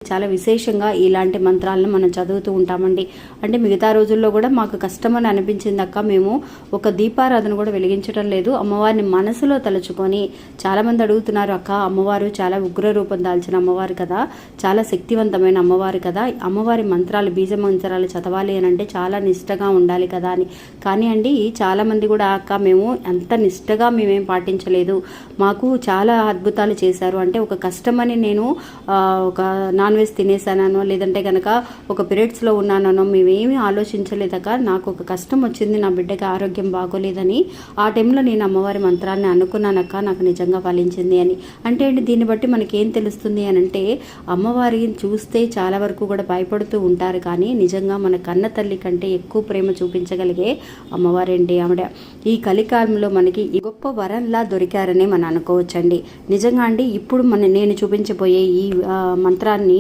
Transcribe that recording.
చాలా విశేషంగా ఇలాంటి మంత్రాలను మనం చదువుతూ ఉంటామండి. అంటే మిగతా రోజుల్లో కూడా మాకు కష్టమని అనిపించింది అక్క, మేము ఒక దీపారాధన కూడా వెలిగించడం లేదు, అమ్మవారిని మనసులో తలుచుకొని. చాలామంది అడుగుతున్నారు, అక్క అమ్మవారు చాలా ఉగ్ర రూపం దాల్చిన అమ్మవారు కదా, చాలా శక్తివంతమైన అమ్మవారు కదా, అమ్మవారి మంత్రాలు బీజ మంత్రాలు చదవాలి అని అంటే చాలా నిష్టగా ఉండాలి కదా అని. కానీ అండి చాలామంది కూడా, అక్క మేము అంత నిష్టగా మేమేం పాటించలేదు, మాకు చాలా అద్భుతాలు చేశారు. అంటే ఒక కష్టమని నేను ఒక నాన్ వెజ్ తినేసానో లేదంటే కనుక ఒక పీరియడ్స్లో ఉన్నానో మేమేమీ ఆలోచించలేదక, నాకు ఒక కష్టం వచ్చింది, నా బిడ్డకి ఆరోగ్యం బాగోలేదని ఆ టైంలో నేను అమ్మవారి మంత్రాన్ని అనుకున్నానక్క, నాకు నిజంగా ఫలించింది అని. అంటే అండి దీన్ని బట్టి మనకేం తెలుస్తుంది అని అంటే, అమ్మవారిని చూస్తే చాలా వరకు కూడా భయపడుతూ ఉంటారు, కానీ నిజంగా మన కన్న తల్లి కంటే ఎక్కువ ప్రేమ చూపించగలిగే అమ్మవారండి ఆవిడ. ఈ కలికాలంలో మనకి గొప్ప వరంలా దొరికారని మనం అనుకోవచ్చండి. నిజంగా అండి ఇప్పుడు నేను చూపించబోయే ఈ మంత్రాన్ని